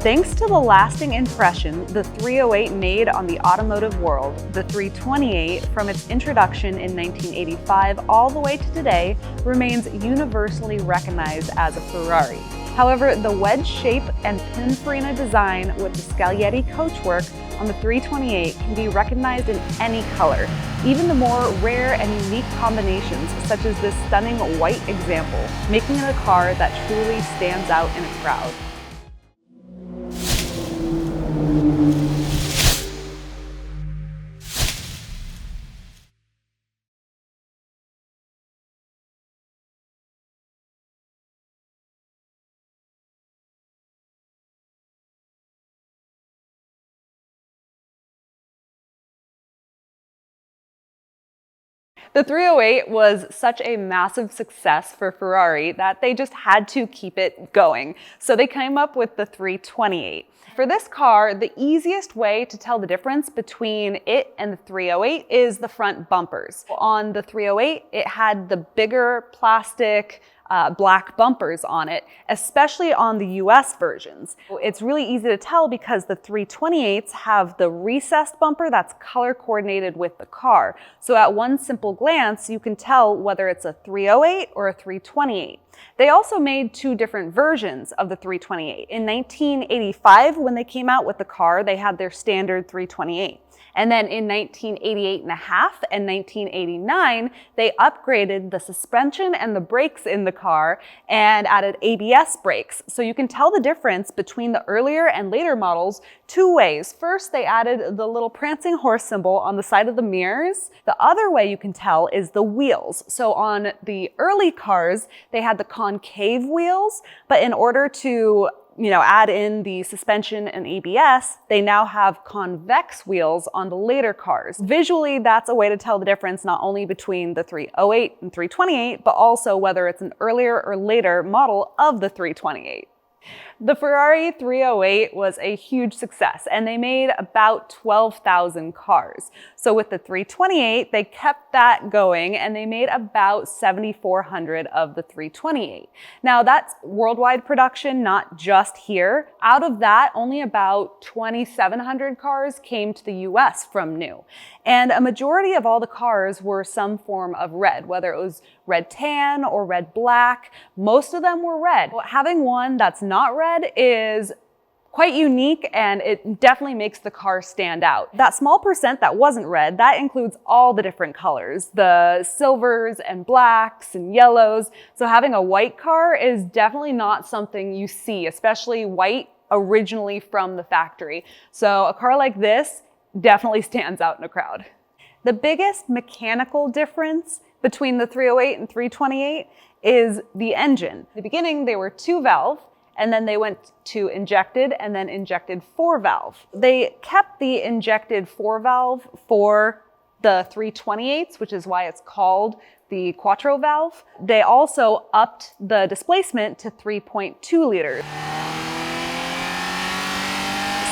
Thanks to the lasting impression the 308 made on the automotive world, the 328, from its introduction in 1985 all the way to today, remains universally recognized as a Ferrari. However, the wedge shape and Pininfarina design with the scaglietti coachwork on the 328 can be recognized in any color, even the more rare and unique combinations such as this stunning white example, making it a car that truly stands out in a crowd. The 308 was such a massive success for Ferrari that they just had to keep it going. So they came up with the 328. For this car, the easiest way to tell the difference between it and the 308 is the front bumpers. On the 308, it had the bigger plastic black bumpers on it, especially on the US versions. It's really easy to tell because the 328s have the recessed bumper that's color coordinated with the car. So at one simple glance, you can tell whether it's a 308 or a 328. They also made two different versions of the 328. In 1985, when they came out with the car, they had their standard 328. And then in 1988 and a half and 1989, they upgraded the suspension and the brakes in the car and added ABS brakes. So you can tell the difference between the earlier and later models two ways. First, they added the little prancing horse symbol on the side of the mirrors. The other way you can tell is the wheels. So on the early cars, they had the concave wheels, but in order to add in the suspension and ABS, they now have convex wheels on the later cars. Visually, that's a way to tell the difference not only between the 308 and 328, but also whether it's an earlier or later model of the 328. The Ferrari 308 was a huge success, and they made about 12,000 cars. So with the 328, they kept that going, and they made about 7,400 of the 328. Now that's worldwide production, not just here. Out of that, only about 2,700 cars came to the US from new. And a majority of all the cars were some form of red, whether it was red tan or red black. Most of them were red. Having one that's not red is quite unique, and it definitely makes the car stand out. That small percent that wasn't red, that includes all the different colors, the silvers and blacks and yellows. So having a white car is definitely not something you see, especially white originally from the factory. So a car like this definitely stands out in a crowd. The biggest mechanical difference between the 308 and 328 is the engine. In the beginning, they were 2-valve, and then they went to injected and then injected 4-valve. They kept the injected 4-valve for the 328s, which is why it's called the Quattrovalvole. They also upped the displacement to 3.2 liters.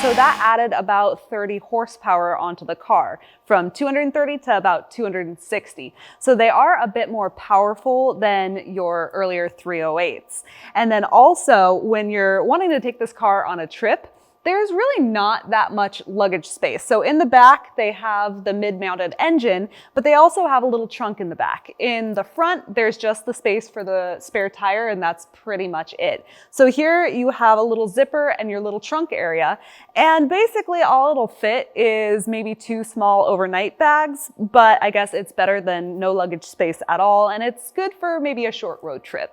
So that added about 30 horsepower onto the car, from 230 to about 260. So they are a bit more powerful than your earlier 308s. And then also, when you're wanting to take this car on a trip, there's really not that much luggage space. So in the back, they have the mid-mounted engine, but they also have a little trunk in the back. In the front, there's just the space for the spare tire, and that's pretty much it. So here you have a little zipper and your little trunk area, and basically all it'll fit is maybe 2 small overnight bags, but I guess it's better than no luggage space at all, and it's good for maybe a short road trip.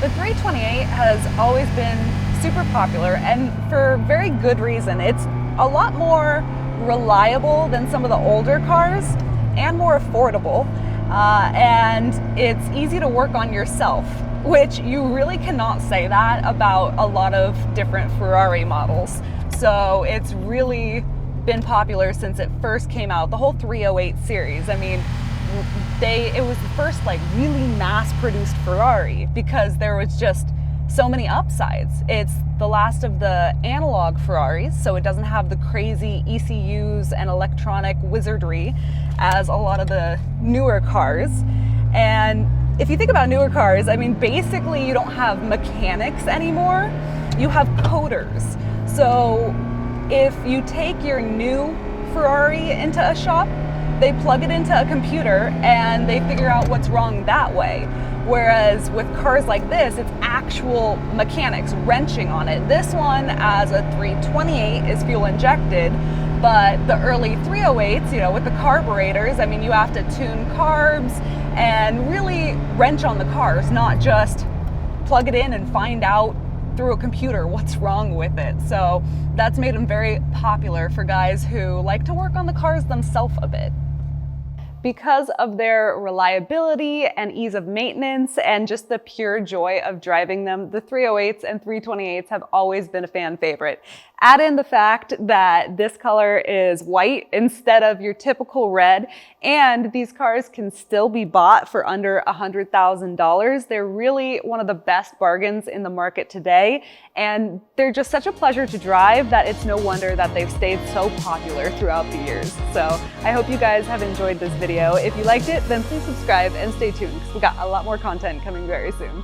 The 328 has always been super popular, and for very good reason. It's a lot more reliable than some of the older cars and more affordable, and it's easy to work on yourself, which you really cannot say that about a lot of different Ferrari models. So it's really been popular since it first came out, the whole 308 series. I mean, it was the first really mass-produced Ferrari because there was just so many upsides. It's the last of the analog Ferraris, so it doesn't have the crazy ECUs and electronic wizardry as a lot of the newer cars. And if you think about newer cars, I mean, basically you don't have mechanics anymore. you have coders. So if you take your new Ferrari into a shop, they plug it into a computer and they figure out what's wrong that way. Whereas with cars like this, it's actual mechanics wrenching on it. This one, as a 328, is fuel injected, but the early 308s, you know, with the carburetors, I mean, you have to tune carbs and really wrench on the cars, not just plug it in and find out through a computer what's wrong with it. So that's made them very popular for guys who like to work on the cars themselves a bit. Because of their reliability and ease of maintenance and just the pure joy of driving them, the 308s and 328s have always been a fan favorite. Add in the fact that this color is white instead of your typical red, and these cars can still be bought for under $100,000. They're really one of the best bargains in the market today, and they're just such a pleasure to drive that it's no wonder that they've stayed so popular throughout the years. So I hope you guys have enjoyed this video. If you liked it, then please subscribe and stay tuned because we got a lot more content coming very soon.